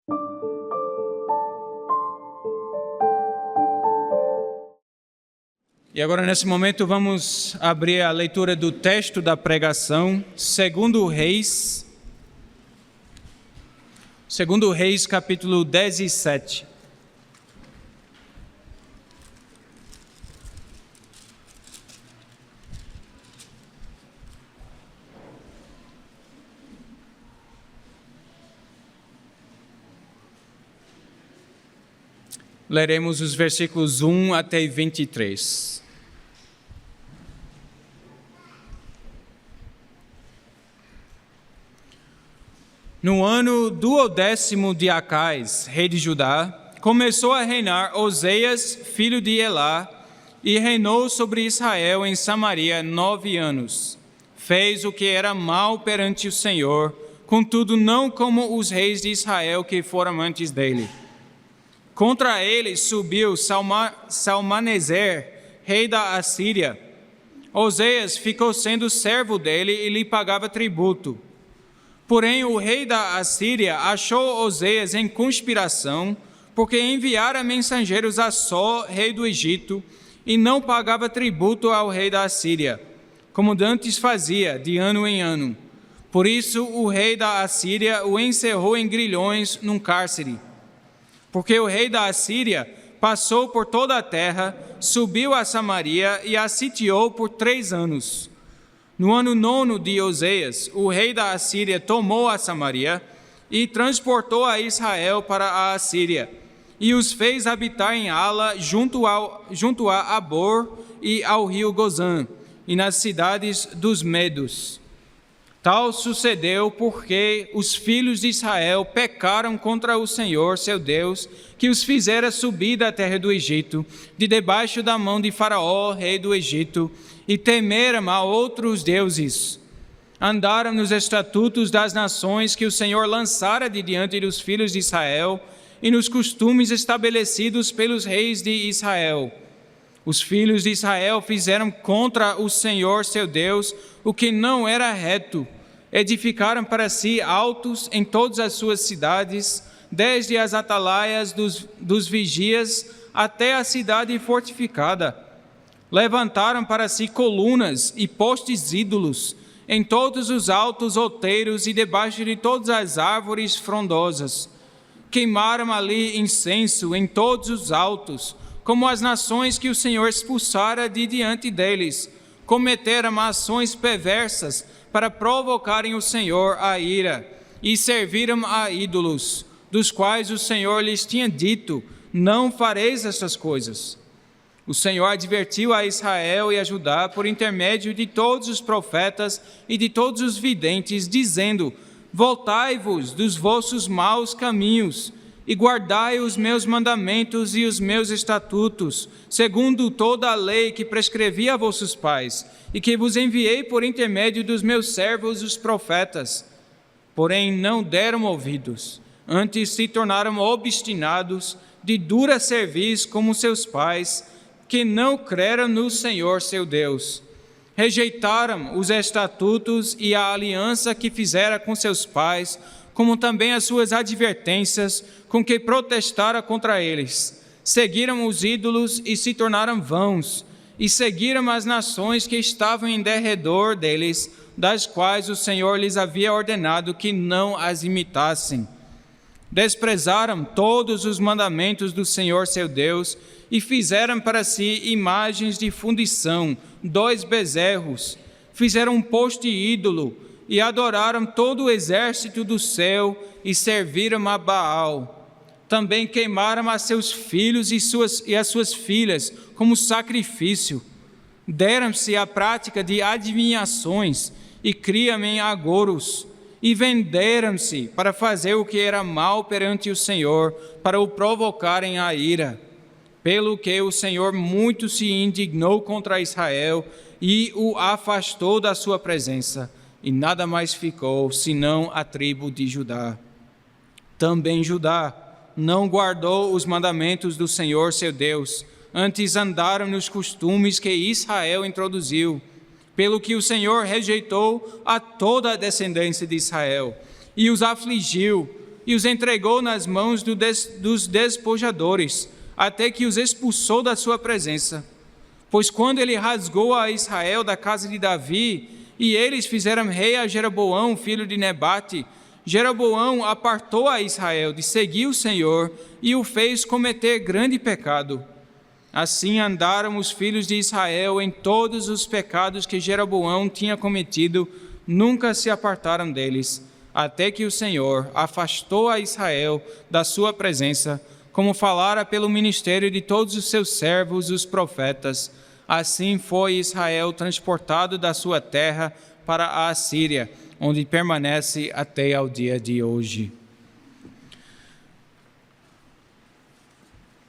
E agora, nesse momento, vamos abrir a leitura do texto da pregação, 2 Reis, capítulo 17. Leremos os versículos 1 até 23. No ano 12º de Acais, rei de Judá, começou a reinar Oseias, filho de Elá, e reinou sobre Israel em Samaria 9 anos. Fez o que era mal perante o Senhor, contudo não como os reis de Israel que foram antes dele. Contra ele subiu Salmaneser, rei da Assíria. Oseias ficou sendo servo dele e lhe pagava tributo. Porém, o rei da Assíria achou Oseias em conspiração, porque enviara mensageiros a Só, rei do Egito, e não pagava tributo ao rei da Assíria, como dantes fazia, de ano em ano. Por isso, o rei da Assíria o encerrou em grilhões num cárcere. Porque o rei da Assíria passou por toda a terra, subiu a Samaria e a sitiou por 3 anos. No ano 9 de Oseias, o rei da Assíria tomou a Samaria e transportou a Israel para a Assíria, e os fez habitar em Ala, junto a Abor e ao rio Gozã, e nas cidades dos Medos. Tal sucedeu porque os filhos de Israel pecaram contra o Senhor, seu Deus, que os fizera subir da terra do Egito, de debaixo da mão de Faraó, rei do Egito, e temeram a outros deuses. Andaram nos estatutos das nações que o Senhor lançara de diante dos filhos de Israel, e nos costumes estabelecidos pelos reis de Israel. Os filhos de Israel fizeram contra o Senhor, seu Deus, o que não era reto. Edificaram para si altos em todas as suas cidades, desde as atalaias dos vigias até a cidade fortificada. Levantaram para si colunas e postes ídolos em todos os altos outeiros e debaixo de todas as árvores frondosas. Queimaram ali incenso em todos os altos, como as nações que o Senhor expulsara de diante deles. Cometeram ações perversas para provocarem o Senhor à ira, e serviram a ídolos, dos quais o Senhor lhes tinha dito: não fareis estas coisas. O Senhor advertiu a Israel e a Judá por intermédio de todos os profetas e de todos os videntes, dizendo: voltai-vos dos vossos maus caminhos e guardai os meus mandamentos e os meus estatutos, segundo toda a lei que prescrevi a vossos pais, e que vos enviei por intermédio dos meus servos, os profetas. Porém, não deram ouvidos, antes se tornaram obstinados, de dura cerviz como seus pais, que não creram no Senhor seu Deus. Rejeitaram os estatutos e a aliança que fizera com seus pais, como também as suas advertências com que protestara contra eles. Seguiram os ídolos e se tornaram vãos, e seguiram as nações que estavam em derredor deles, das quais o Senhor lhes havia ordenado que não as imitassem. Desprezaram todos os mandamentos do Senhor seu Deus, e fizeram para si imagens de fundição, 2 bezerros. Fizeram um poste ídolo, e adoraram todo o exército do céu, e serviram a Baal. Também queimaram a seus filhos e as suas filhas como sacrifício. Deram-se à prática de adivinhações, e criam em agouros, e venderam-se para fazer o que era mal perante o Senhor, para o provocarem à ira. Pelo que o Senhor muito se indignou contra Israel e o afastou da sua presença, e nada mais ficou, senão a tribo de Judá. Também Judá não guardou os mandamentos do Senhor seu Deus, antes andaram nos costumes que Israel introduziu, pelo que o Senhor rejeitou a toda a descendência de Israel, e os afligiu, e os entregou nas mãos dos despojadores, até que os expulsou da sua presença. Pois quando ele rasgou a Israel da casa de Davi, e eles fizeram rei a Jeroboão, filho de Nebate, Jeroboão apartou a Israel de seguir o Senhor e o fez cometer grande pecado. Assim andaram os filhos de Israel em todos os pecados que Jeroboão tinha cometido, nunca se apartaram deles, até que o Senhor afastou a Israel da sua presença, como falara pelo ministério de todos os seus servos, os profetas. Assim foi Israel transportado da sua terra para a Assíria, onde permanece até ao dia de hoje.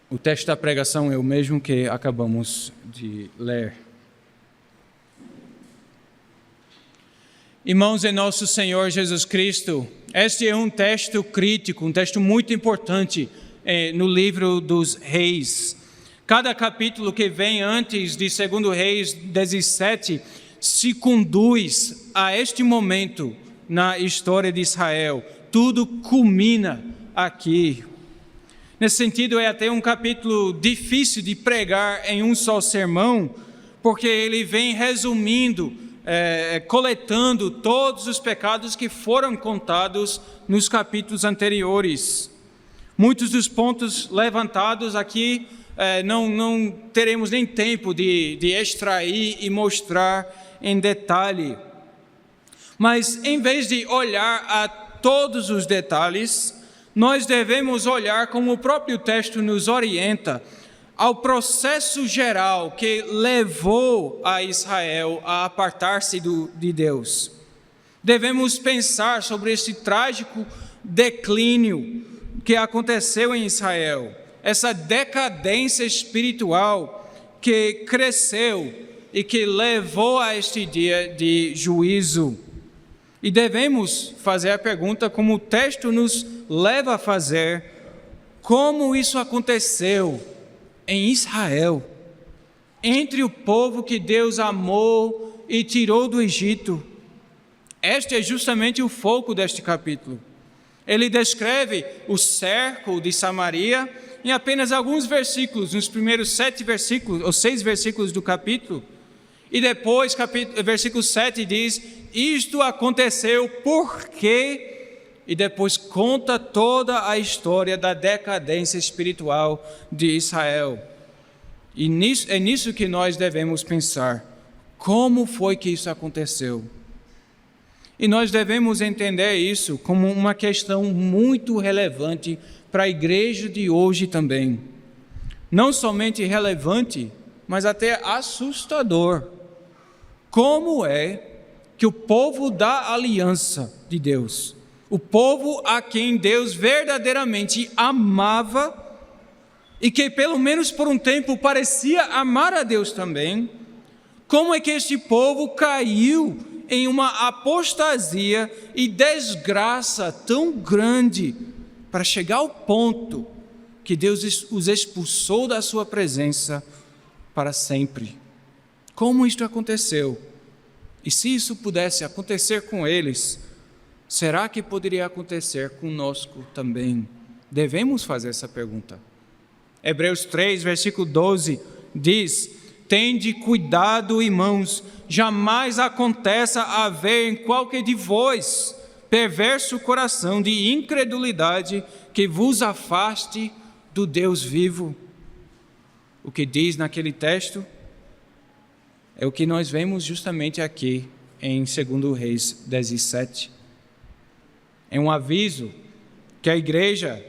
O texto da pregação é o mesmo que acabamos de ler. Irmãos em nosso Senhor Jesus Cristo, este é um texto crítico, um texto muito importante no livro dos Reis. Cada capítulo que vem antes de 2 Reis 17 se conduz a este momento na história de Israel. Tudo culmina aqui. Nesse sentido, é até um capítulo difícil de pregar em um só sermão, porque ele vem resumindo, coletando todos os pecados que foram contados nos capítulos anteriores. Muitos dos pontos levantados aqui não teremos nem tempo de extrair e mostrar em detalhe. Mas em vez de olhar a todos os detalhes, nós devemos olhar, como o próprio texto nos orienta, ao processo geral que levou a Israel a apartar-se de Deus. Devemos pensar sobre esse trágico declínio que aconteceu em Israel, essa decadência espiritual que cresceu e que levou a este dia de juízo. E devemos fazer a pergunta, como o texto nos leva a fazer: como isso aconteceu em Israel, entre o povo que Deus amou e tirou do Egito? Este é justamente o foco deste capítulo. Ele descreve o cerco de Samaria em apenas alguns versículos, nos primeiros 6 versículos do capítulo. E depois, versículo 7 diz: isto aconteceu porque... E depois conta toda a história da decadência espiritual de Israel. E é nisso que nós devemos pensar. Como foi que isso aconteceu? E nós devemos entender isso como uma questão muito relevante para a igreja de hoje também. Não somente relevante, mas até assustador. Como é que o povo da aliança de Deus, o povo a quem Deus verdadeiramente amava e que pelo menos por um tempo parecia amar a Deus também, como é que este povo caiu em uma apostasia e desgraça tão grande para chegar ao ponto que Deus os expulsou da sua presença para sempre? Como isto aconteceu? E se isso pudesse acontecer com eles, será que poderia acontecer conosco também? Devemos fazer essa pergunta. Hebreus 3, versículo 12, diz: tende cuidado, irmãos, jamais aconteça haver em qualquer de vós perverso coração de incredulidade que vos afaste do Deus vivo. O que diz naquele texto é o que nós vemos justamente aqui em 2 Reis 17. É um aviso que a igreja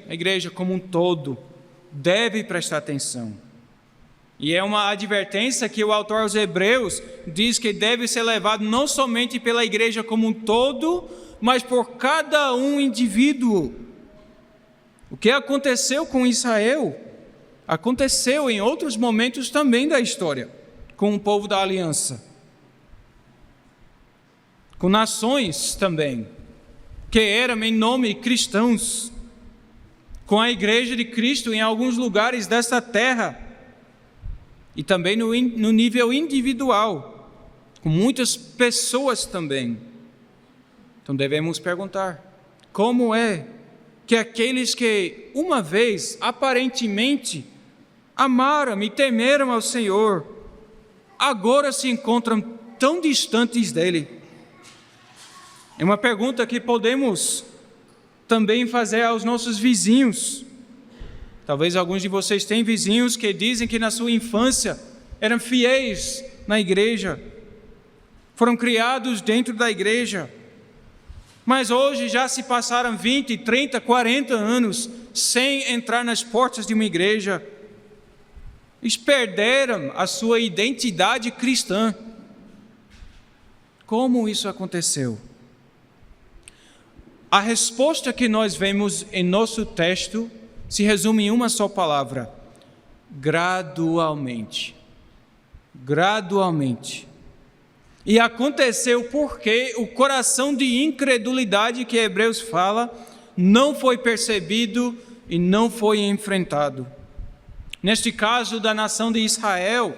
como um todo, deve prestar atenção. E é uma advertência que o autor aos Hebreus diz que deve ser levado não somente pela igreja como um todo, mas por cada um indivíduo. O que aconteceu com Israel aconteceu em outros momentos também da história, com o povo da aliança, com nações também, que eram em nome cristãos, com a igreja de Cristo em alguns lugares desta terra, e também no nível individual, com muitas pessoas também. Então devemos perguntar: como é que aqueles que uma vez, aparentemente, amaram e temeram ao Senhor, agora se encontram tão distantes dele? É uma pergunta que podemos também fazer aos nossos vizinhos. Talvez alguns de vocês tenham vizinhos que dizem que na sua infância eram fiéis na igreja, foram criados dentro da igreja, mas hoje já se passaram 20, 30, 40 anos sem entrar nas portas de uma igreja. Eles perderam a sua identidade cristã. Como isso aconteceu? A resposta que nós vemos em nosso texto se resume em uma só palavra: gradualmente. Gradualmente. E aconteceu porque o coração de incredulidade que Hebreus fala não foi percebido e não foi enfrentado. Neste caso da nação de Israel,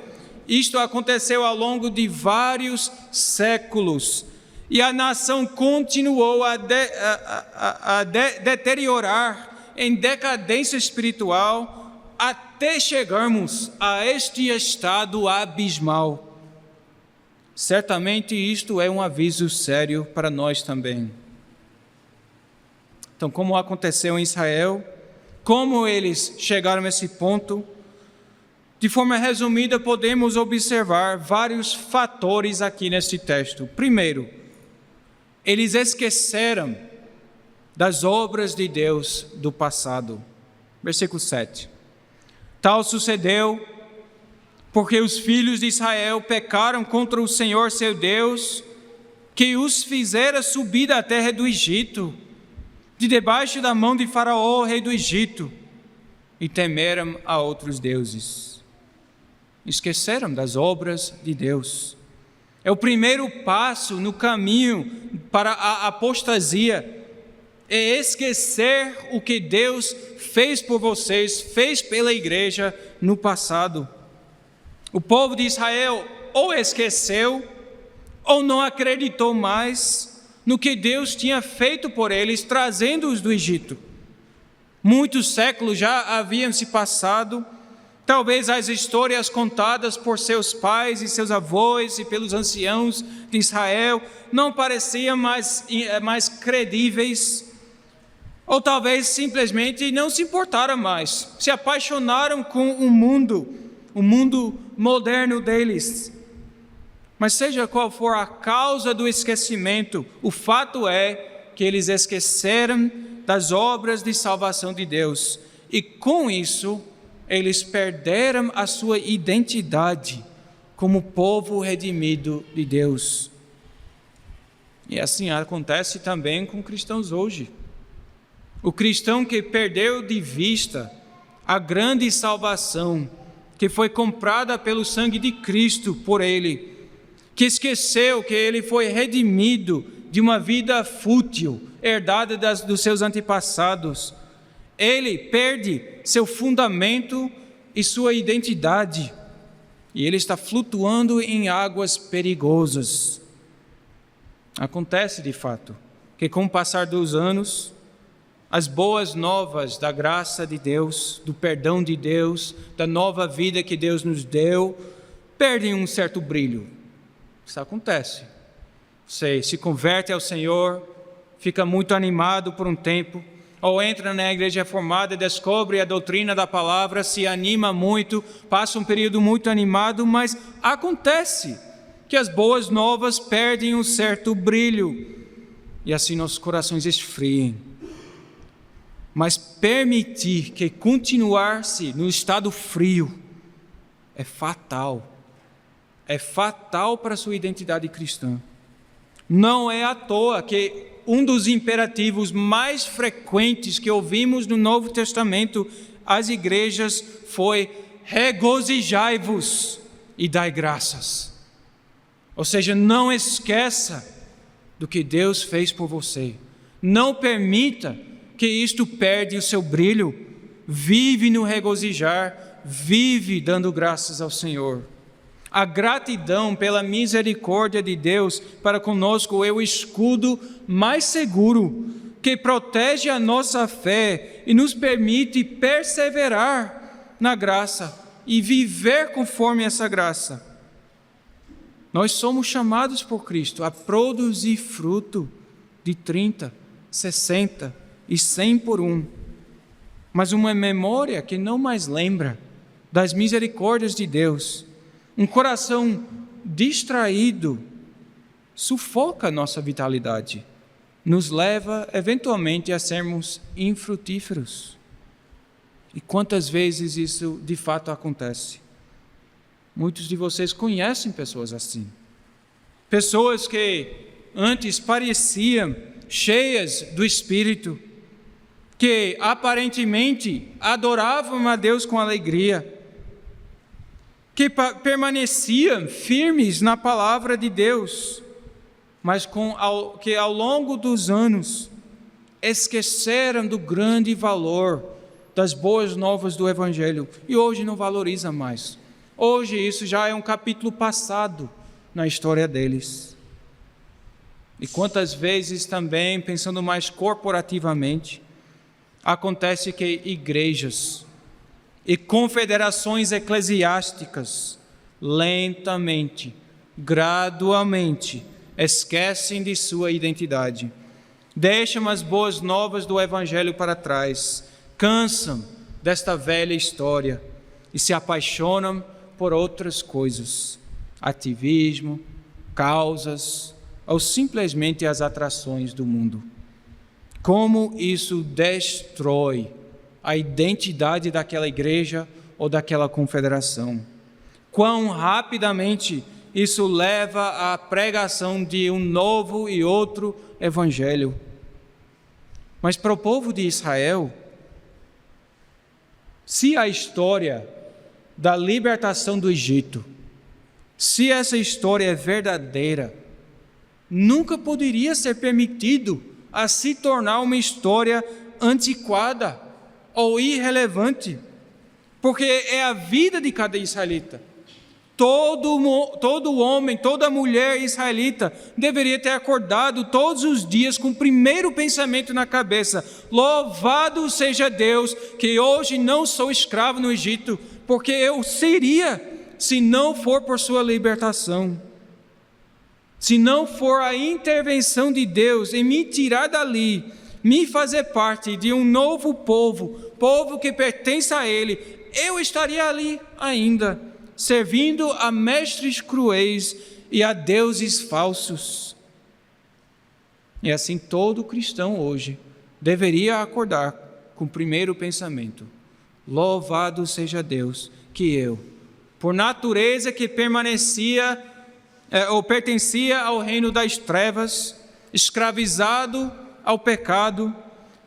isto aconteceu ao longo de vários séculos. E a nação continuou a deteriorar em decadência espiritual até chegarmos a este estado abismal. Certamente isto é um aviso sério para nós também. Então, como aconteceu em Israel, como eles chegaram a esse ponto, de forma resumida, podemos observar vários fatores aqui neste texto. Primeiro, eles esqueceram das obras de Deus do passado. Versículo 7. Tal sucedeu porque os filhos de Israel pecaram contra o Senhor seu Deus, que os fizera subir da terra do Egito, de debaixo da mão de Faraó, rei do Egito, e temeram a outros deuses. Esqueceram das obras de Deus. É o primeiro passo no caminho para a apostasia, é esquecer o que Deus fez por vocês, fez pela igreja no passado. O povo de Israel ou esqueceu, ou não acreditou mais no que Deus tinha feito por eles, trazendo-os do Egito. Muitos séculos já haviam se passado, talvez as histórias contadas por seus pais e seus avós e pelos anciãos de Israel não pareciam mais credíveis, ou talvez simplesmente não se importaram mais, se apaixonaram com o mundo moderno deles. Mas seja qual for a causa do esquecimento, o fato é que eles esqueceram das obras de salvação de Deus, e com isso eles perderam a sua identidade como povo redimido de Deus. E assim acontece também com cristãos hoje. O cristão que perdeu de vista a grande salvação que foi comprada pelo sangue de Cristo por ele, que esqueceu que ele foi redimido de uma vida fútil, herdada dos seus antepassados, ele perde seu fundamento e sua identidade, e ele está flutuando em águas perigosas. Acontece de fato que com o passar dos anos, as boas novas da graça de Deus, do perdão de Deus, da nova vida que Deus nos deu, perdem um certo brilho. Isso acontece. Você se converte ao Senhor, fica muito animado por um tempo, ou entra na igreja reformada, descobre a doutrina da palavra, se anima muito, passa um período muito animado, mas acontece que as boas novas perdem um certo brilho, e assim nossos corações esfriem. Mas permitir que continuar-se no estado frio é fatal. É fatal para a sua identidade cristã. Não é à toa que um dos imperativos mais frequentes que ouvimos no Novo Testamento às igrejas foi: regozijai-vos e dai graças. Ou seja, não esqueça do que Deus fez por você. Não permita que isto perde o seu brilho. Vive no regozijar, vive dando graças ao Senhor. A gratidão pela misericórdia de Deus para conosco é o escudo mais seguro que protege a nossa fé e nos permite perseverar na graça e viver conforme essa graça. Nós somos chamados por Cristo a produzir fruto de 30, 60 e 100 por um. Mas uma memória que não mais lembra das misericórdias de Deus, um coração distraído, sufoca a nossa vitalidade, nos leva eventualmente a sermos infrutíferos. E quantas vezes isso de fato acontece? Muitos de vocês conhecem pessoas assim. Pessoas que antes pareciam cheias do Espírito, que aparentemente adoravam a Deus com alegria, que permaneciam firmes na palavra de Deus, mas que ao longo dos anos esqueceram do grande valor das boas novas do Evangelho e hoje não valoriza mais. Hoje isso já é um capítulo passado na história deles. E quantas vezes também, pensando mais corporativamente, acontece que igrejas e confederações eclesiásticas lentamente, gradualmente, esquecem de sua identidade, deixam as boas novas do Evangelho para trás, cansam desta velha história e se apaixonam por outras coisas, ativismo, causas ou simplesmente as atrações do mundo. Como isso destrói a identidade daquela igreja ou daquela confederação. Quão rapidamente isso leva à pregação de um novo e outro evangelho. Mas para o povo de Israel, se a história da libertação do Egito, se essa história é verdadeira, nunca poderia ser permitido a se tornar uma história antiquada ou irrelevante, porque é a vida de cada israelita. Todo homem, toda mulher israelita deveria ter acordado todos os dias com o primeiro pensamento na cabeça: louvado seja Deus que hoje não sou escravo no Egito, porque eu seria se não for por sua libertação. Se não for a intervenção de Deus em me tirar dali, me fazer parte de um novo povo que pertence a Ele, eu estaria ali ainda, servindo a mestres cruéis e a deuses falsos. E assim todo cristão hoje deveria acordar com o primeiro pensamento: louvado seja Deus que eu, por natureza que pertencia ao reino das trevas, escravizado ao pecado,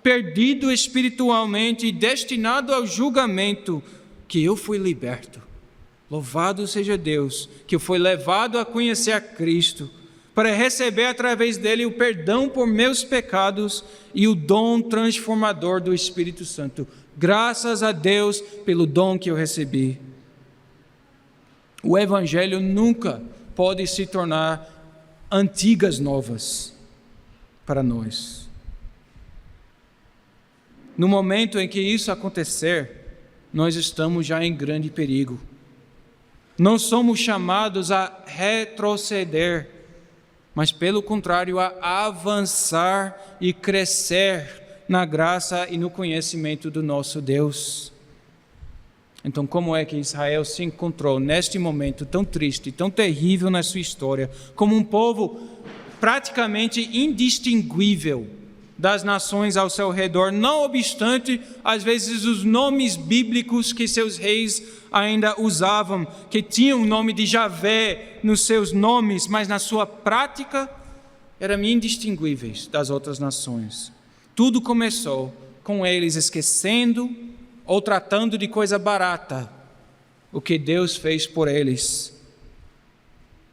perdido espiritualmente e destinado ao julgamento, que eu fui liberto. Louvado seja Deus, que eu fui levado a conhecer a Cristo, para receber através dele o perdão por meus pecados e o dom transformador do Espírito Santo. Graças a Deus pelo dom que eu recebi. O Evangelho nunca pode se tornar antigas novas para nós. No momento em que isso acontecer, nós estamos já em grande perigo. Não somos chamados a retroceder, mas pelo contrário, a avançar e crescer na graça e no conhecimento do nosso Deus. Então, como é que Israel se encontrou neste momento tão triste, tão terrível na sua história, como um povo praticamente indistinguível das nações ao seu redor, não obstante, às vezes, os nomes bíblicos que seus reis ainda usavam, que tinham o nome de Javé nos seus nomes, mas na sua prática eram indistinguíveis das outras nações. Tudo começou com eles esquecendo ou tratando de coisa barata o que Deus fez por eles.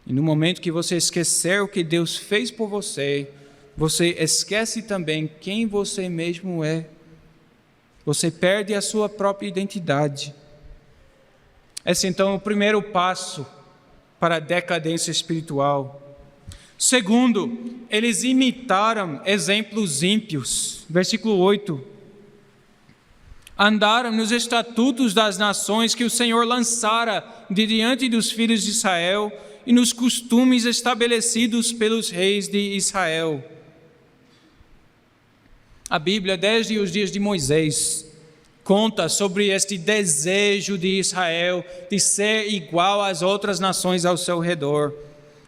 E no momento que você esquecer o que Deus fez por você, você esquece também quem você mesmo é. Você perde a sua própria identidade. Esse então é o primeiro passo para a decadência espiritual. Segundo, eles imitaram exemplos ímpios. Versículo 8. Andaram nos estatutos das nações que o Senhor lançara de diante dos filhos de Israel e nos costumes estabelecidos pelos reis de Israel. A Bíblia, desde os dias de Moisés, conta sobre este desejo de Israel de ser igual às outras nações ao seu redor.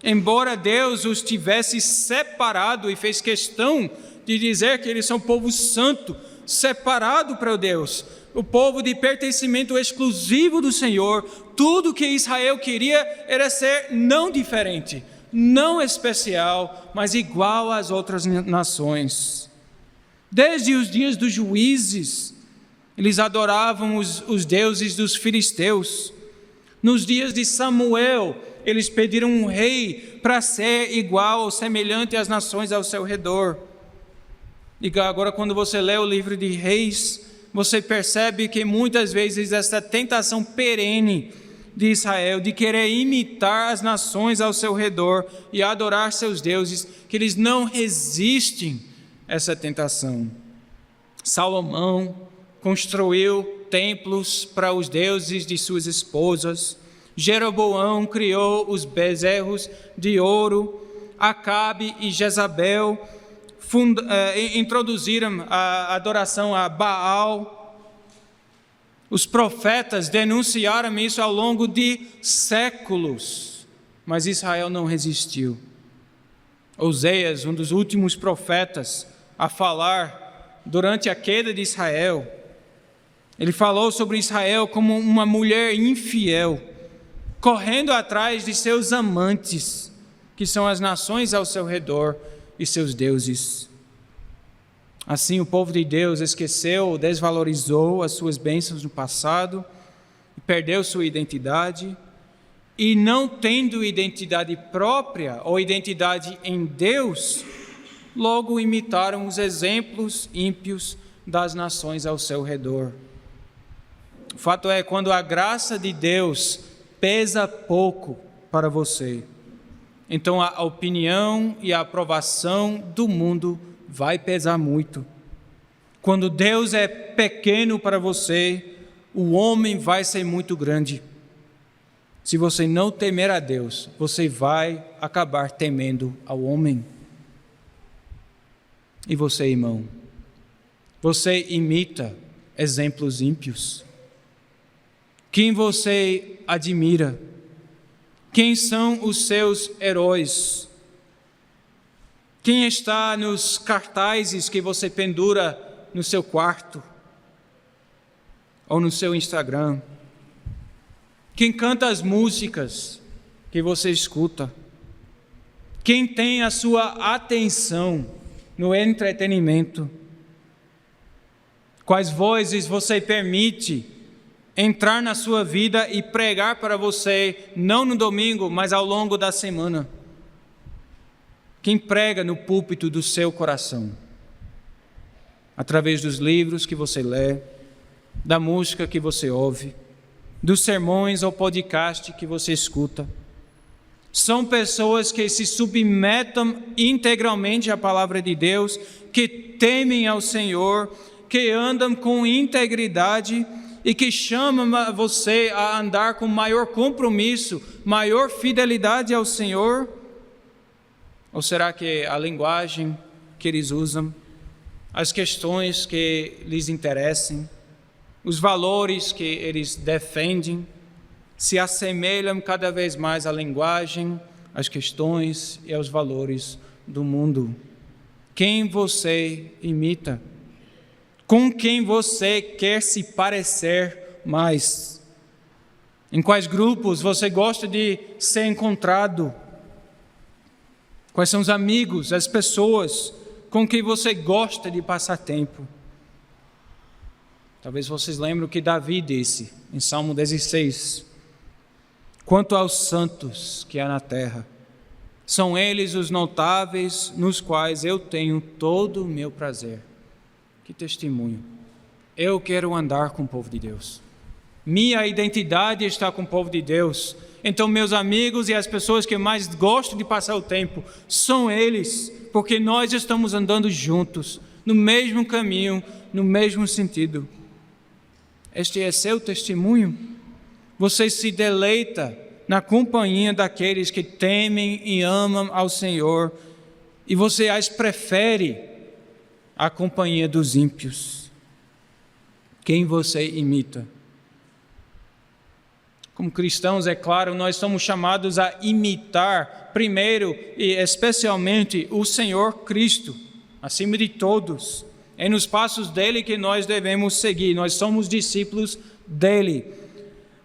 Embora Deus os tivesse separado e fez questão de dizer que eles são povo santo, separado para Deus, o povo de pertencimento exclusivo do Senhor, tudo que Israel queria era ser não diferente, não especial, mas igual às outras nações. Desde os dias dos juízes, eles adoravam os deuses dos filisteus. Nos dias de Samuel, eles pediram um rei para ser igual ou semelhante às nações ao seu redor. E agora, quando você lê o livro de Reis, você percebe que muitas vezes essa tentação perene de Israel de querer imitar as nações ao seu redor e adorar seus deuses, que eles não resistem a essa tentação. Salomão construiu templos para os deuses de suas esposas. Jeroboão criou os bezerros de ouro. Acabe e Jezabel introduziram a adoração a Baal. Os profetas denunciaram isso ao longo de séculos, mas Israel não resistiu. Oséias, um dos últimos profetas a falar durante a queda de Israel, ele falou sobre Israel como uma mulher infiel, correndo atrás de seus amantes, que são as nações ao seu redor e seus deuses. Assim, o povo de Deus esqueceu ou desvalorizou as suas bênçãos no passado, perdeu sua identidade, e não tendo identidade própria ou identidade em Deus, logo imitaram os exemplos ímpios das nações ao seu redor. O fato é, quando a graça de Deus pesa pouco para você, então a opinião e a aprovação do mundo vai pesar muito. Quando Deus é pequeno para você, o homem vai ser muito grande. Se você não temer a Deus, você vai acabar temendo ao homem. E você, irmão, você imita exemplos ímpios? Quem você admira? Quem são os seus heróis? Quem está nos cartazes que você pendura no seu quarto? Ou no seu Instagram? Quem canta as músicas que você escuta? Quem tem a sua atenção no entretenimento? Quais vozes você permite entrar na sua vida e pregar para você, não no domingo, mas ao longo da semana? Quem prega no púlpito do seu coração? Através dos livros que você lê, da música que você ouve, dos sermões ou podcast que você escuta. São pessoas que se submetem integralmente à palavra de Deus, que temem ao Senhor, que andam com integridade e que chamam você a andar com maior compromisso, maior fidelidade ao Senhor? Ou será que a linguagem que eles usam, as questões que lhes interessam, os valores que eles defendem, se assemelham cada vez mais à linguagem, às questões e aos valores do mundo? Quem você imita? Com quem você quer se parecer mais? Em quais grupos você gosta de ser encontrado? Quais são os amigos, as pessoas com quem você gosta de passar tempo? Talvez vocês lembrem o que Davi disse em Salmo 16. Quanto aos santos que há na terra, são eles os notáveis nos quais eu tenho todo o meu prazer. Que testemunho! Eu quero andar com o povo de Deus. Minha identidade está com o povo de Deus. Então, meus amigos e as pessoas que mais gostam de passar o tempo são eles, porque nós estamos andando juntos, no mesmo caminho, no mesmo sentido. Este é seu testemunho? Você se deleita na companhia daqueles que temem e amam ao Senhor, e você as prefere à companhia dos ímpios. Quem você imita? Como cristãos, é claro, nós somos chamados a imitar, primeiro e especialmente, o Senhor Cristo, acima de todos. É nos passos dele que nós devemos seguir, nós somos discípulos dele.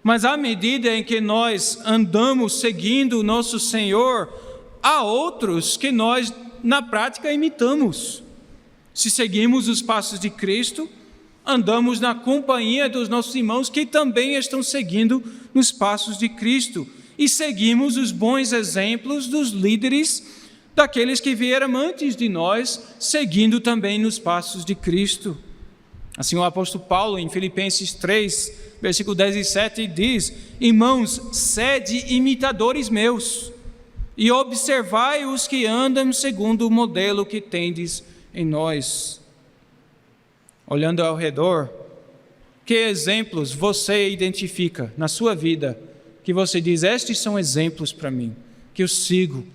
Mas à medida em que nós andamos seguindo o nosso Senhor, há outros que nós, na prática, imitamos. Se seguimos os passos de Cristo, andamos na companhia dos nossos irmãos que também estão seguindo nos passos de Cristo. E seguimos os bons exemplos dos líderes, daqueles que vieram antes de nós, seguindo também nos passos de Cristo. Assim o apóstolo Paulo, em Filipenses 3, versículo 17, diz: irmãos, sede imitadores meus, e observai os que andam segundo o modelo que tendes em nós. Olhando ao redor, que exemplos você identifica na sua vida, que você diz, estes são exemplos para mim, que eu sigo,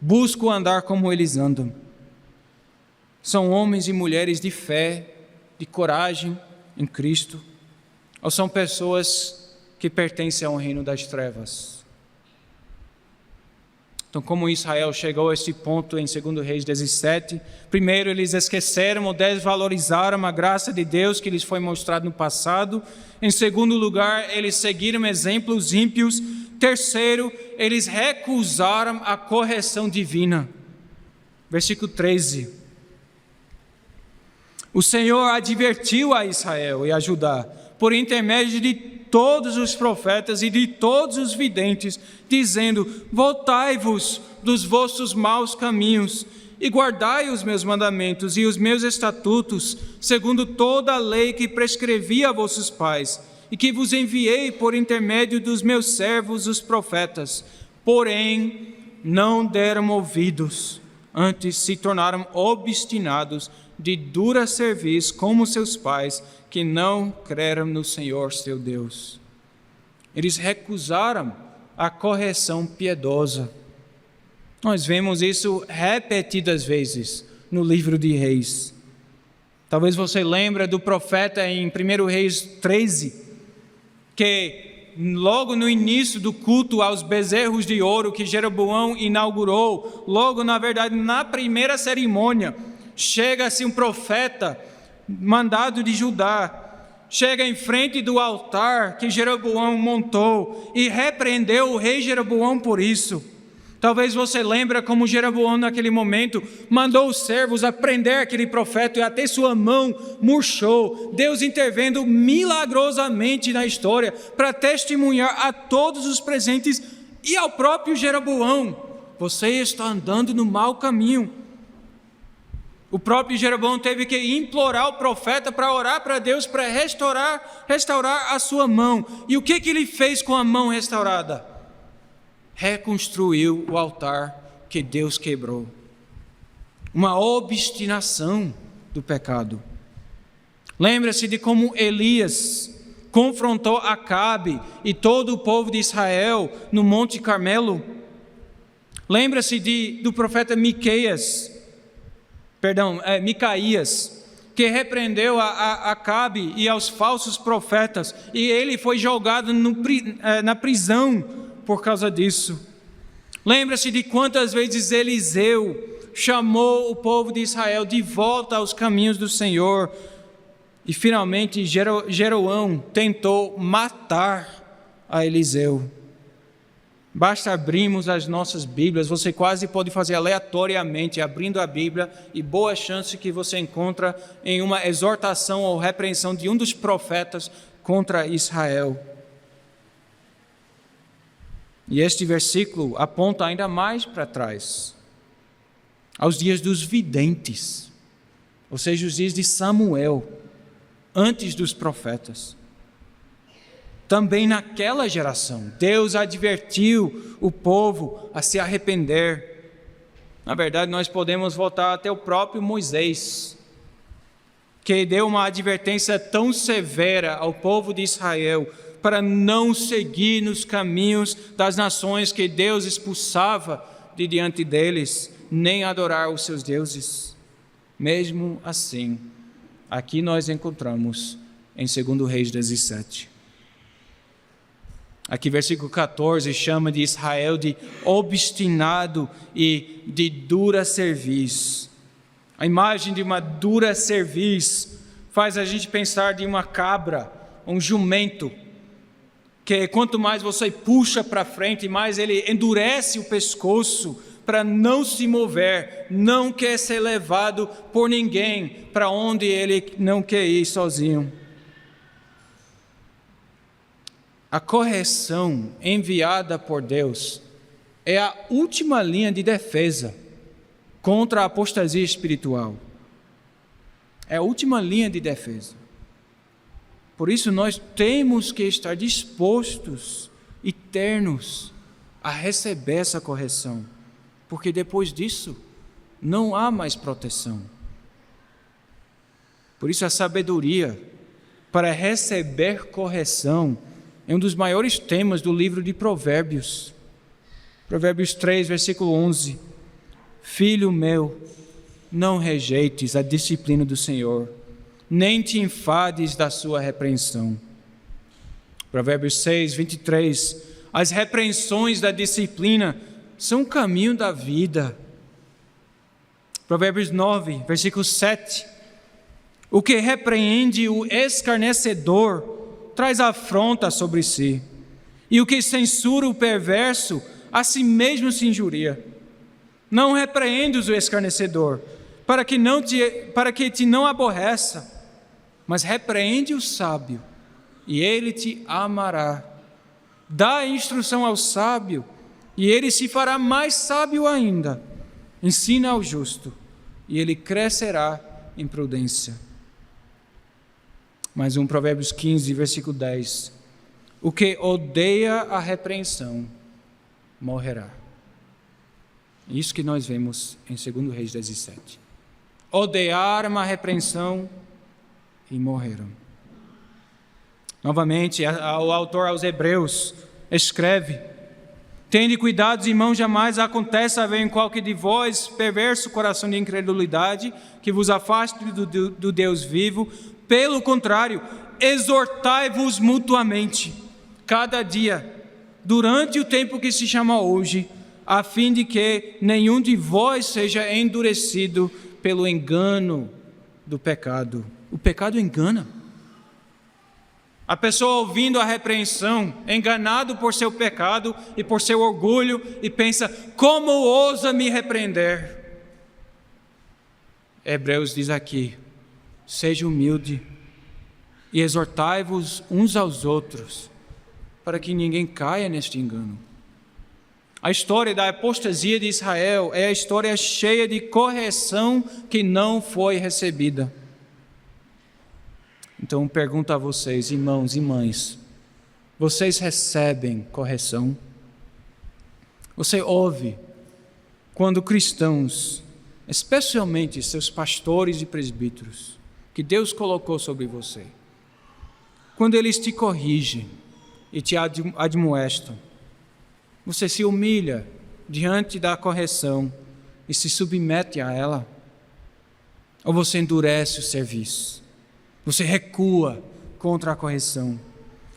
busco andar como eles andam? São homens e mulheres de fé, de coragem em Cristo? Ou são pessoas que pertencem ao reino das trevas? Então, como Israel chegou a este ponto em 2 Reis 17, primeiro eles esqueceram ou desvalorizaram a graça de Deus que lhes foi mostrada no passado. Em segundo lugar, eles seguiram exemplos ímpios. Terceiro, eles recusaram a correção divina. Versículo 13. O Senhor advertiu a Israel e a Judá, por intermédio de todos os profetas e de todos os videntes, dizendo: voltai-vos dos vossos maus caminhos e guardai os meus mandamentos e os meus estatutos, segundo toda a lei que prescrevi a vossos pais, e que vos enviei por intermédio dos meus servos, os profetas. Porém, não deram ouvidos, antes se tornaram obstinados, de dura cerviz, como seus pais, que não creram no Senhor seu Deus. Eles recusaram a correção piedosa. Nós vemos isso repetidas vezes no livro de Reis. Talvez você lembre do profeta em 1 Reis 13, que logo no início do culto aos bezerros de ouro que Jeroboão inaugurou, logo na verdade na primeira cerimônia, chega-se um profeta mandado de Judá, chega em frente do altar que Jeroboão montou e repreendeu o rei Jeroboão por isso. Talvez você lembre como Jeroboão naquele momento mandou os servos a prender aquele profeta e até sua mão murchou. Deus intervendo milagrosamente na história para testemunhar a todos os presentes e ao próprio Jeroboão: você está andando no mau caminho. O próprio Jeroboão teve que implorar o profeta para orar para Deus para restaurar a sua mão. E o que ele fez com a mão restaurada? Reconstruiu o altar que Deus quebrou. Uma obstinação do pecado. Lembra-se de como Elias confrontou Acabe e todo o povo de Israel no Monte Carmelo? Lembra-se do profeta Micaías, que repreendeu a Acabe e aos falsos profetas, e ele foi jogado na prisão por causa disso. Lembra-se de quantas vezes Eliseu chamou o povo de Israel de volta aos caminhos do Senhor, e finalmente Jeroboão tentou matar a Eliseu. Basta abrirmos as nossas Bíblias, você quase pode fazer aleatoriamente, abrindo a Bíblia, e boa chance que você encontra em uma exortação ou repreensão de um dos profetas contra Israel. E este versículo aponta ainda mais para trás, aos dias dos videntes, ou seja, os dias de Samuel, antes dos profetas. também naquela geração. Deus advertiu o povo a se arrepender. Na verdade, nós podemos voltar até o próprio Moisés, que deu uma advertência tão severa ao povo de Israel para não seguir nos caminhos das nações que Deus expulsava de diante deles, nem adorar os seus deuses. Mesmo assim, aqui nós encontramos em 2 Reis 17. Aqui versículo 14 chama de Israel de obstinado e de dura cerviz. A imagem de uma dura cerviz faz a gente pensar de uma cabra, um jumento, que quanto mais você puxa para frente, mais ele endurece o pescoço para não se mover, não quer ser levado por ninguém para onde ele não quer ir sozinho. A correção enviada por Deus é a última linha de defesa contra a apostasia espiritual. É a última linha de defesa. Por isso nós temos que estar dispostos e ternos a receber essa correção, porque depois disso não há mais proteção. Por isso a sabedoria para receber correção é um dos maiores temas do livro de Provérbios. Provérbios 3, versículo 11. Filho meu, não rejeites a disciplina do Senhor, nem te enfades da sua repreensão. Provérbios 6, 23. As repreensões da disciplina são o caminho da vida. Provérbios 9, versículo 7. O que repreende o escarnecedor traz afronta sobre si, e o que censura o perverso, a si mesmo se injuria. Não repreendes o escarnecedor, para que te não aborreça, mas repreende o sábio, e ele te amará. Dá instrução ao sábio, e ele se fará mais sábio ainda. Ensina ao justo, e ele crescerá em prudência. Mais um, Provérbios 15, versículo 10. O que odeia a repreensão morrerá. Isso que nós vemos em 2 Reis 17. Odiaram uma repreensão e morreram. Novamente, o autor aos Hebreus escreve: tende cuidado, irmãos, jamais aconteça haver em qualquer de vós perverso coração de incredulidade, que vos afaste do Deus vivo. Pelo contrário, exortai-vos mutuamente, cada dia, durante o tempo que se chama hoje, a fim de que nenhum de vós seja endurecido pelo engano do pecado. O pecado engana. A pessoa ouvindo a repreensão, enganado por seu pecado e por seu orgulho, e pensa: como ousa me repreender? Hebreus diz aqui: seja humilde e exortai-vos uns aos outros, para que ninguém caia neste engano. A história da apostasia de Israel é a história cheia de correção que não foi recebida. Então pergunto a vocês, irmãos e mães, vocês recebem correção? Você ouve quando cristãos, especialmente seus pastores e presbíteros, que Deus colocou sobre você, quando eles te corrigem e te admoestam, você se humilha diante da correção e se submete a ela? Ou você endurece o serviço? Você recua contra a correção?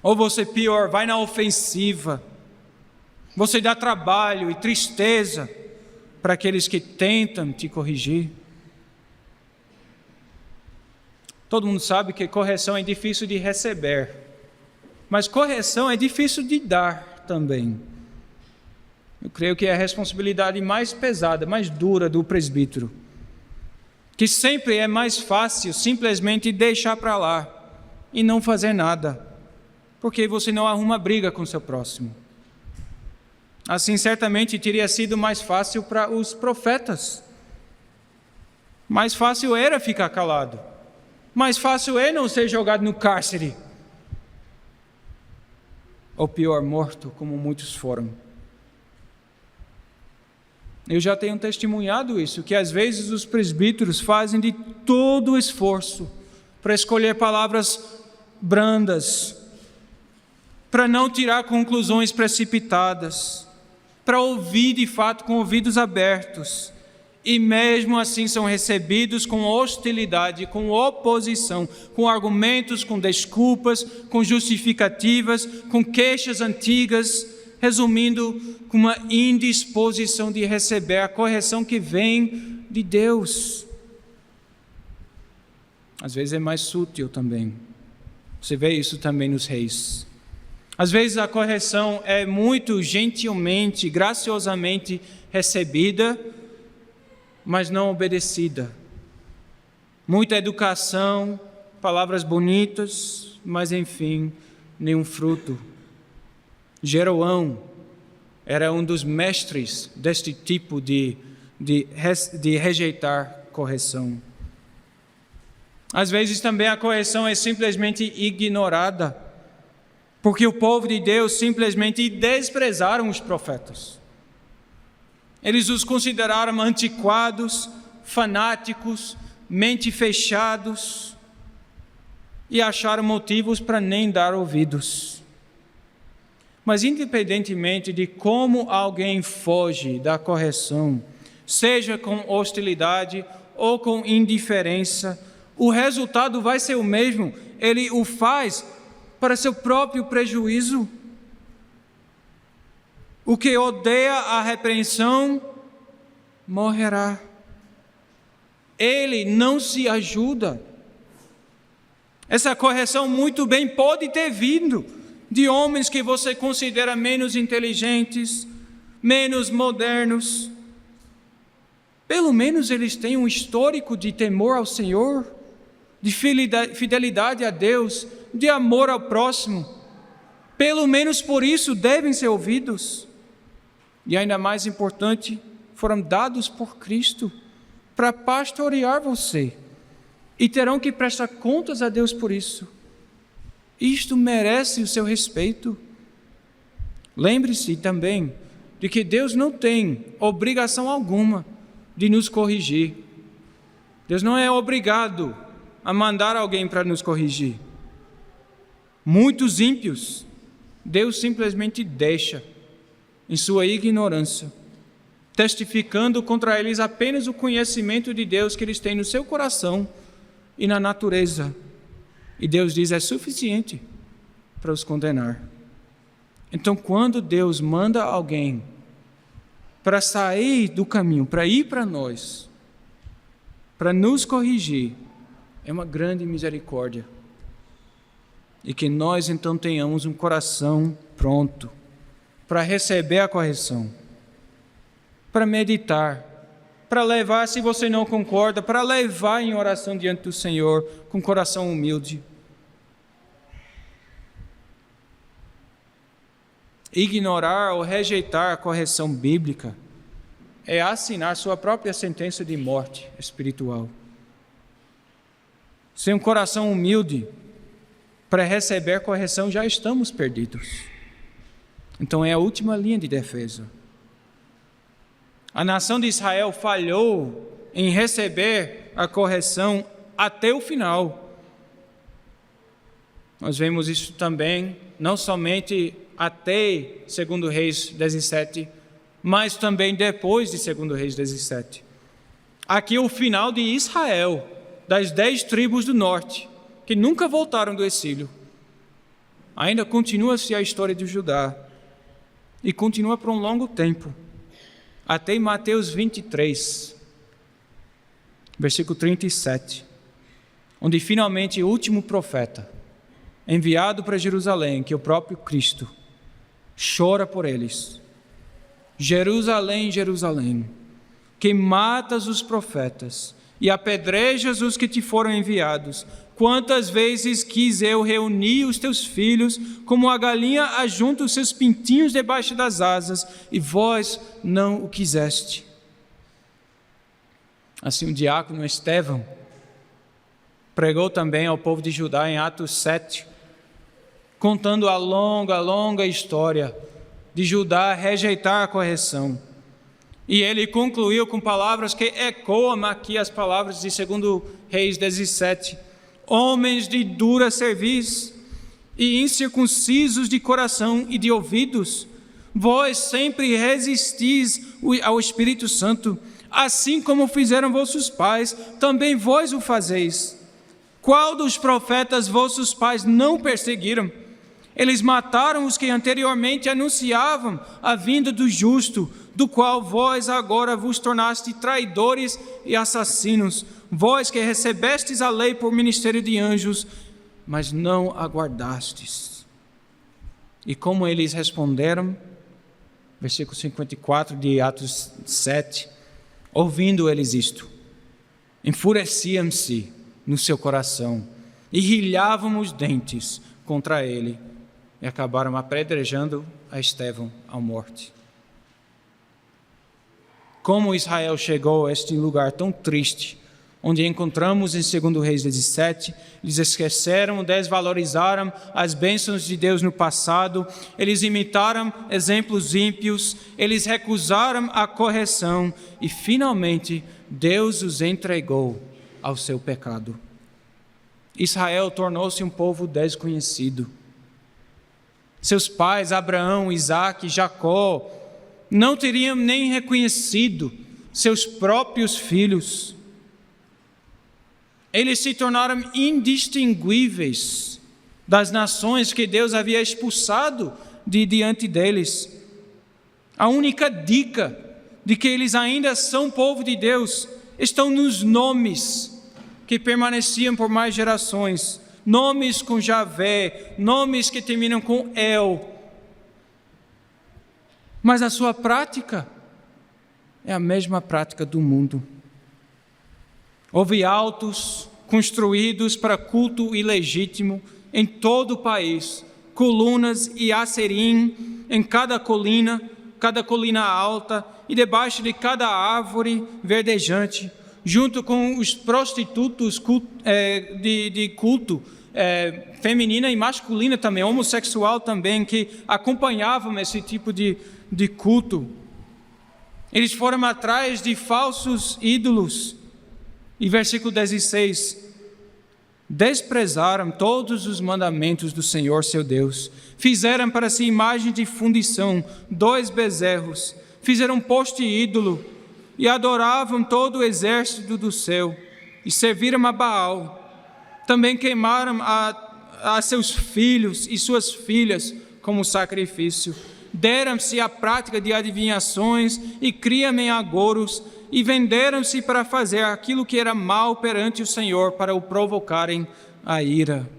Ou você, pior, vai na ofensiva? Você dá trabalho e tristeza para aqueles que tentam te corrigir? Todo mundo sabe que correção é difícil de receber, mas correção é difícil de dar também. Eu creio que é a responsabilidade mais pesada, mais dura do presbítero, que sempre é mais fácil simplesmente deixar para lá e não fazer nada, porque você não arruma briga com o seu próximo. Assim, certamente teria sido mais fácil para os profetas. Mais fácil era ficar calado. Mais fácil é não ser jogado no cárcere. ou pior, morto, como muitos foram. Eu já tenho testemunhado isso, que às vezes os presbíteros fazem de todo o esforço para escolher palavras brandas, para não tirar conclusões precipitadas, para ouvir de fato com ouvidos abertos, e mesmo assim são recebidos com hostilidade, com oposição, com argumentos, com desculpas, com justificativas, com queixas antigas, resumindo, com uma indisposição de receber a correção que vem de Deus. Às vezes é mais sutil também. Você vê isso também nos reis. Às vezes a correção é muito gentilmente, graciosamente recebida, mas não obedecida. Muita educação, palavras bonitas, mas enfim, nenhum fruto. Jeroão era um dos mestres deste tipo de rejeitar correção. Às vezes também a correção é simplesmente ignorada, porque o povo de Deus simplesmente desprezaram os profetas. Eles os consideraram antiquados, fanáticos, mente fechados, e acharam motivos para nem dar ouvidos. Mas independentemente de como alguém foge da correção, seja com hostilidade ou com indiferença, o resultado vai ser o mesmo. Ele o faz para seu próprio prejuízo. O que odeia a repreensão morrerá. Ele não se ajuda. Essa correção muito bem pode ter vindo de homens que você considera menos inteligentes, menos modernos. Pelo menos eles têm um histórico de temor ao Senhor, de fidelidade a Deus, de amor ao próximo. Pelo menos por isso devem ser ouvidos. E ainda mais importante, foram dados por Cristo para pastorear você. E terão que prestar contas a Deus por isso. Isto merece o seu respeito. Lembre-se também de que Deus não tem obrigação alguma de nos corrigir. Deus não é obrigado a mandar alguém para nos corrigir. Muitos ímpios, Deus simplesmente deixa em sua ignorância, testificando contra eles apenas o conhecimento de Deus que eles têm no seu coração e na natureza. E Deus diz, é suficiente para os condenar. Então, quando Deus manda alguém para sair do caminho, para ir para nós, para nos corrigir, é uma grande misericórdia. E que nós então tenhamos um coração pronto para receber a correção, para meditar, para levar, se você não concorda, para levar em oração diante do Senhor, com coração humilde. Ignorar ou rejeitar a correção bíblica é assinar sua própria sentença de morte espiritual. Sem um coração humilde para receber correção, já estamos perdidos. Então é a última linha de defesa. A nação de Israel falhou em receber a correção até o final. Nós vemos isso também, não somente até 2 Reis 17, mas também depois de 2 Reis 17. Aqui é o final de Israel, das 10 tribos do norte, que nunca voltaram do exílio. Ainda continua-se a história de Judá, e continua por um longo tempo, até em Mateus 23, versículo 37, onde finalmente o último profeta, enviado para Jerusalém, que é o próprio Cristo, chora por eles. Jerusalém, Jerusalém, que matas os profetas e apedrejas os que te foram enviados, quantas vezes quis eu reunir os teus filhos, como a galinha ajunta os seus pintinhos debaixo das asas, e vós não o quiseste. Assim o diácono Estevão pregou também ao povo de Judá em Atos 7, contando a longa história de Judá rejeitar a correção. E ele concluiu com palavras que ecoam aqui as palavras de 2 Reis 17. Homens de dura cerviz e incircuncisos de coração e de ouvidos, vós sempre resistis ao Espírito Santo, assim como fizeram vossos pais, também vós o fazeis. Qual dos profetas vossos pais não perseguiram? Eles mataram os que anteriormente anunciavam a vinda do justo, do qual vós agora vos tornaste traidores e assassinos, vós que recebestes a lei por ministério de anjos, mas não aguardastes. E como eles responderam? Versículo 54 de Atos 7. Ouvindo eles isto, enfureciam-se no seu coração e rilhavam os dentes contra ele e acabaram apedrejando a Estevão à morte. Como Israel chegou a este lugar tão triste, onde encontramos em 2 Reis 17, eles esqueceram, desvalorizaram as bênçãos de Deus no passado, eles imitaram exemplos ímpios, eles recusaram a correção e finalmente Deus os entregou ao seu pecado. Israel tornou-se um povo desconhecido. Seus pais, Abraão, Isaque, Jacó, não teriam nem reconhecido seus próprios filhos. Eles se tornaram indistinguíveis das nações que Deus havia expulsado de diante deles. A única dica de que eles ainda são povo de Deus estão nos nomes que permaneciam por mais gerações. Nomes com Javé, nomes que terminam com El. Mas a sua prática é a mesma prática do mundo. Houve altos construídos para culto ilegítimo em todo o país, colunas e acerim em cada colina alta e debaixo de cada árvore verdejante, junto com os prostitutos de culto feminina e masculina também, homossexual também, que acompanhavam esse tipo de culto. Eles foram atrás de falsos ídolos. E versículo 16, desprezaram todos os mandamentos do Senhor seu Deus, fizeram para si imagem de fundição, 2 bezerros, fizeram poste ídolo, e adoravam todo o exército do céu, e serviram a Baal. Também queimaram a seus filhos e suas filhas como sacrifício. Deram-se à prática de adivinhações e criam em agouros, e venderam-se para fazer aquilo que era mal perante o Senhor, para o provocarem a ira.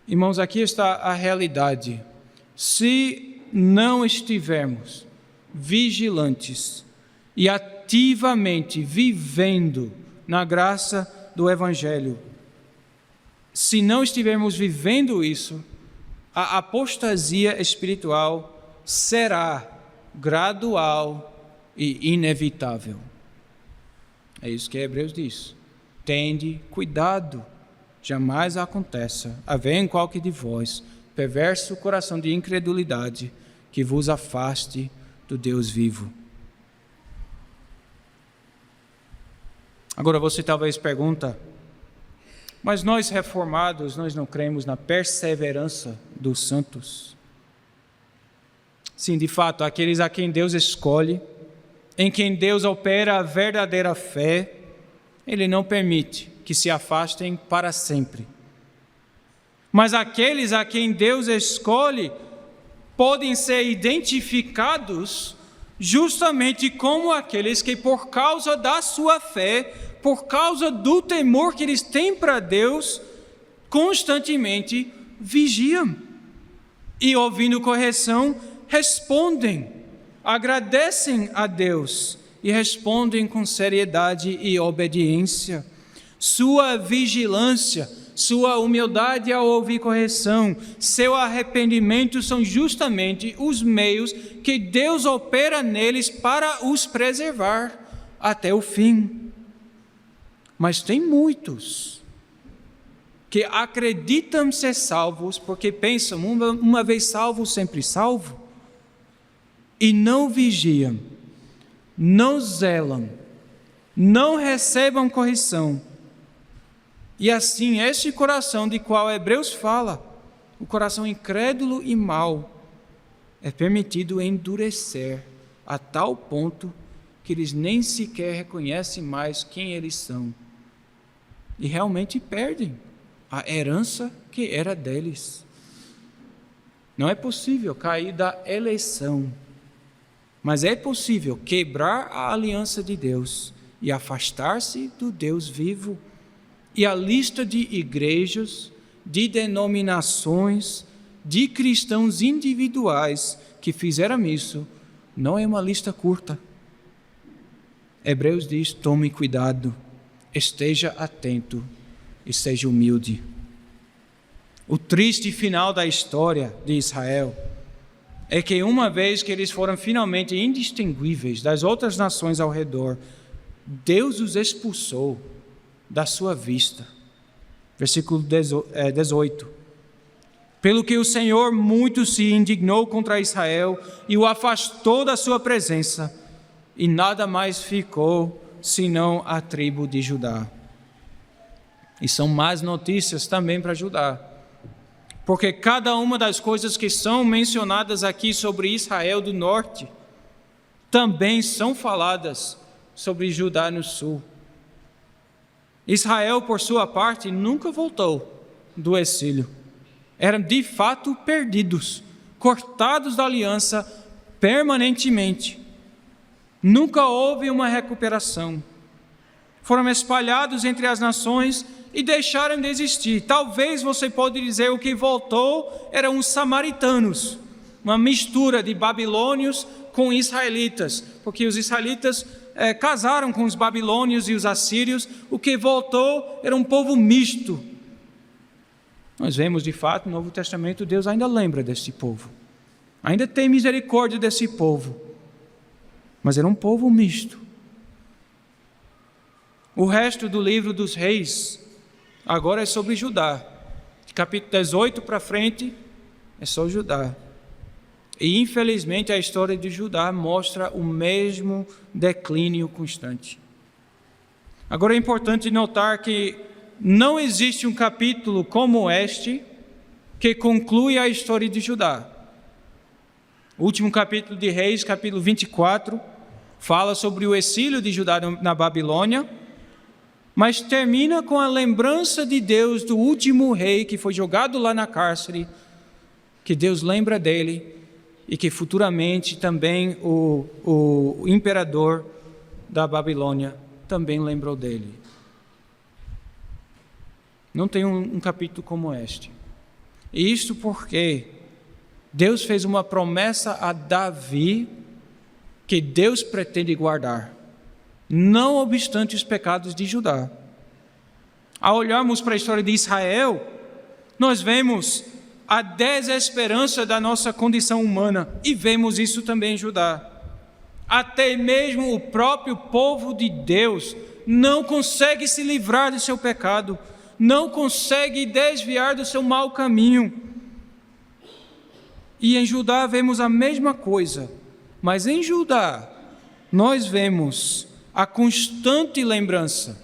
Irmãos, aqui está a realidade. Se não estivermos vigilantes e ativamente vivendo na graça do Evangelho, se não estivermos vivendo isso, a apostasia espiritual será gradual e inevitável. É isso que Hebreus diz. Tende cuidado, jamais aconteça haver em qualquer de vós perverso coração de incredulidade que vos afaste do Deus vivo. Agora você talvez pergunta, mas nós reformados, nós não cremos na perseverança dos santos? Sim, de fato, aqueles a quem Deus escolhe, em quem Deus opera a verdadeira fé, Ele não permite que se afastem para sempre. Mas aqueles a quem Deus escolhe podem ser identificados justamente como aqueles que, por causa da sua fé, por causa do temor que eles têm para Deus, constantemente vigiam e, ouvindo correção, respondem, agradecem a Deus e respondem com seriedade e obediência. Sua vigilância, sua humildade ao ouvir correção, seu arrependimento são justamente os meios que Deus opera neles para os preservar até o fim. Mas tem muitos que acreditam ser salvos, porque pensam, uma vez salvo, sempre salvo, e não vigiam, não zelam, não recebam correção. E assim, este coração de qual Hebreus fala, o coração incrédulo e mau, é permitido endurecer a tal ponto que eles nem sequer reconhecem mais quem eles são. E realmente perdem a herança que era deles. Não é possível cair da eleição, mas é possível quebrar a aliança de Deus e afastar-se do Deus vivo. E a lista de igrejas, de denominações, de cristãos individuais que fizeram isso, não é uma lista curta. Hebreus diz: tome cuidado, esteja atento e seja humilde. O triste final da história de Israel é que uma vez que eles foram finalmente indistinguíveis das outras nações ao redor, Deus os expulsou da sua vista. Versículo 18. Pelo que o Senhor muito se indignou contra Israel e o afastou da sua presença, e nada mais ficou senão a tribo de Judá. E são más notícias também para Judá, porque cada uma das coisas que são mencionadas aqui sobre Israel do norte também são faladas sobre Judá no sul. Israel, por sua parte, nunca voltou do exílio. Eram de fato perdidos, cortados da aliança permanentemente. Nunca houve uma recuperação. Foram espalhados entre as nações e deixaram de existir. Talvez você pode dizer o que voltou eram os samaritanos, uma mistura de babilônios com israelitas, porque os israelitas casaram com os babilônios e os assírios. O que voltou era um povo misto. Nós vemos de fato no Novo Testamento, Deus ainda lembra desse povo, ainda tem misericórdia desse povo, mas era um povo misto. O resto do livro dos Reis agora é sobre Judá. De capítulo 18 para frente é só Judá. E infelizmente a história de Judá mostra o mesmo declínio constante. Agora é importante notar que não existe um capítulo como este que conclui a história de Judá. O último capítulo de Reis, capítulo 24, fala sobre o exílio de Judá na Babilônia, mas termina com a lembrança de Deus do último rei que foi jogado lá na cárcere, que Deus lembra dele e que futuramente também o imperador da Babilônia também lembrou dele. Não tem um capítulo como este. E isto porque Deus fez uma promessa a Davi que Deus pretende guardar, não obstante os pecados de Judá. Ao olharmos para a história de Israel, nós vemos a desesperança da nossa condição humana e vemos isso também em Judá. Até mesmo o próprio povo de Deus não consegue se livrar do seu pecado, não consegue desviar do seu mau caminho. E em Judá vemos a mesma coisa, mas em Judá nós vemos a constante lembrança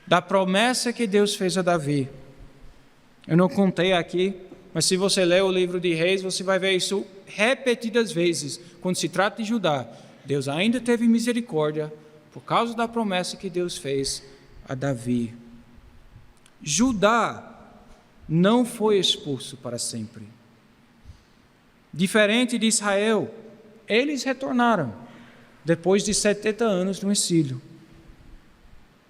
da promessa que Deus fez a Davi. Eu não contei aqui, mas se você ler o livro de Reis, você vai ver isso repetidas vezes. Quando se trata de Judá, Deus ainda teve misericórdia por causa da promessa que Deus fez a Davi. Judá não foi expulso para sempre. Diferente de Israel, eles retornaram depois de 70 anos no exílio.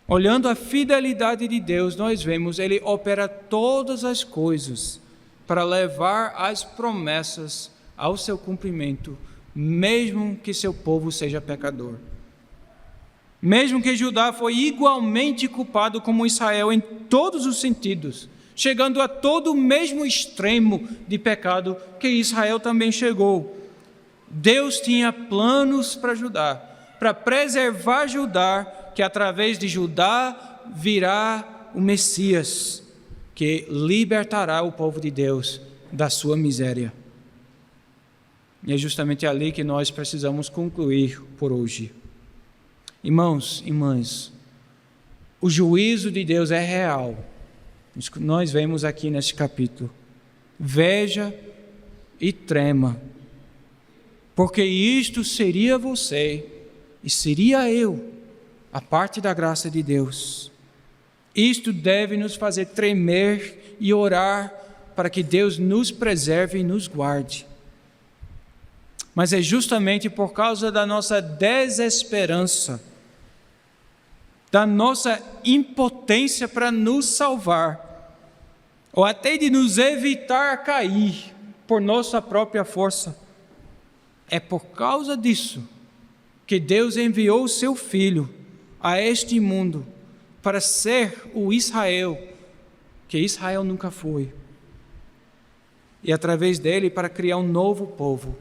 Olhando a fidelidade de Deus, nós vemos Ele opera todas as coisas para levar as promessas ao seu cumprimento, mesmo que seu povo seja pecador. Mesmo que Judá foi igualmente culpado como Israel em todos os sentidos, chegando a todo o mesmo extremo de pecado que Israel também chegou. Deus tinha planos para Judá, para preservar Judá, que através de Judá virá o Messias. que libertará o povo de Deus da sua miséria. E é justamente ali que nós precisamos concluir por hoje. Irmãos e irmãs, o juízo de Deus é real. Isso que nós vemos aqui neste capítulo. Veja e trema, porque isto seria você e seria eu, a parte da graça de Deus. Isto deve nos fazer tremer e orar para que Deus nos preserve e nos guarde. Mas é justamente por causa da nossa desesperança, da nossa impotência para nos salvar, ou até de nos evitar cair por nossa própria força. É por causa disso que Deus enviou o seu Filho a este mundo para ser o Israel que Israel nunca foi, e através dele para criar um novo povo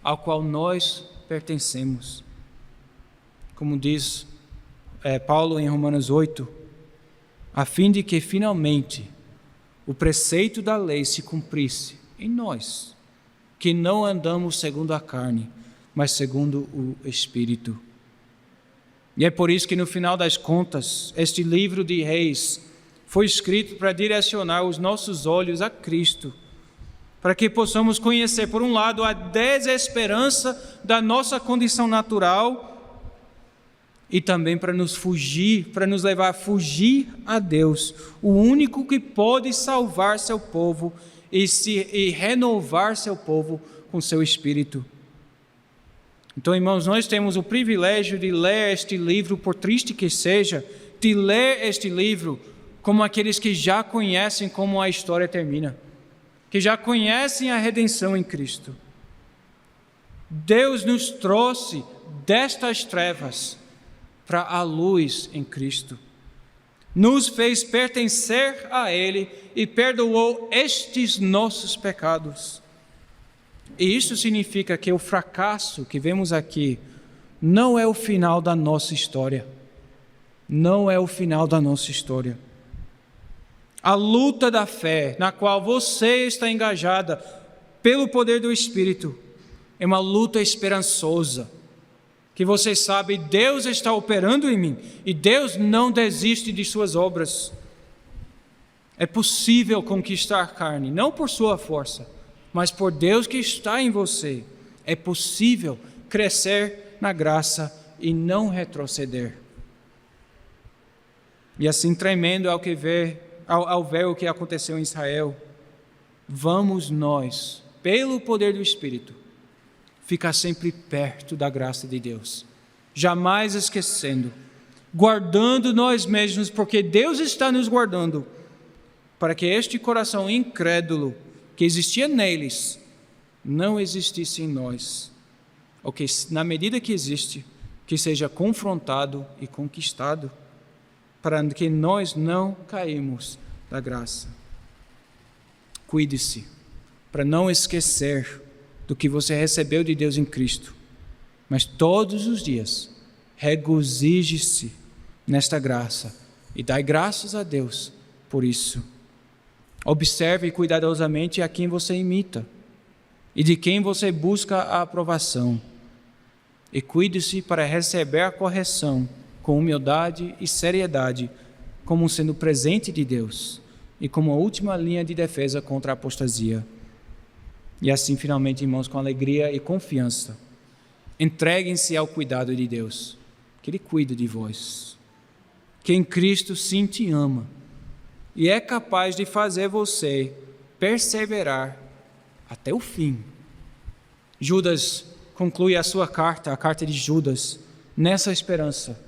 ao qual nós pertencemos. Como diz Paulo em Romanos 8, a fim de que finalmente o preceito da lei se cumprisse em nós, que não andamos segundo a carne, mas segundo o Espírito. E é por isso que no final das contas, este livro de Reis foi escrito para direcionar os nossos olhos a Cristo, para que possamos conhecer, por um lado, a desesperança da nossa condição natural, e também para nos levar a fugir a Deus, o único que pode salvar seu povo e renovar seu povo com seu Espírito. Então, irmãos, nós temos o privilégio de ler este livro, por triste que seja, de ler este livro como aqueles que já conhecem como a história termina, que já conhecem a redenção em Cristo. Deus nos trouxe destas trevas para a luz em Cristo. Nos fez pertencer a Ele e perdoou estes nossos pecados. E isso significa que o fracasso que vemos aqui não é o final da nossa história. Não é o final da nossa história. A luta da fé na qual você está engajada pelo poder do Espírito é uma luta esperançosa, que você sabe, Deus está operando em mim e Deus não desiste de suas obras. É possível conquistar a carne, não por sua força, mas por Deus que está em você. É possível crescer na graça e não retroceder. E assim, tremendo ao ver o que aconteceu em Israel, vamos nós, pelo poder do Espírito, ficar sempre perto da graça de Deus, jamais esquecendo, guardando nós mesmos, porque Deus está nos guardando, para que este coração incrédulo que existia neles não existisse em nós, ou que, na medida que existe, que seja confrontado e conquistado, para que nós não caímos da graça. Cuide-se, para não esquecer do que você recebeu de Deus em Cristo, mas todos os dias regozije-se nesta graça e dai graças a Deus por isso. Observe cuidadosamente a quem você imita e de quem você busca a aprovação, e cuide-se para receber a correção com humildade e seriedade, como sendo presente de Deus e como a última linha de defesa contra a apostasia. E assim, finalmente, irmãos, com alegria e confiança, entreguem-se ao cuidado de Deus, que Ele cuida de vós, que em Cristo sim te ama e é capaz de fazer você perseverar até o fim. Judas conclui a sua carta, a carta de Judas, nessa esperança.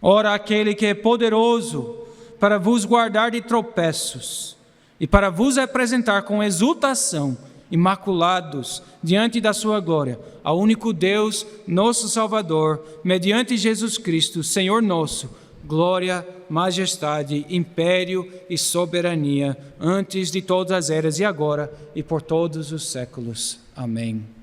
Ora, aquele que é poderoso para vos guardar de tropeços e para vos apresentar com exultação, imaculados diante da sua glória, ao único Deus, nosso Salvador, mediante Jesus Cristo, Senhor nosso, glória, majestade, império e soberania, antes de todas as eras e agora e por todos os séculos. Amém.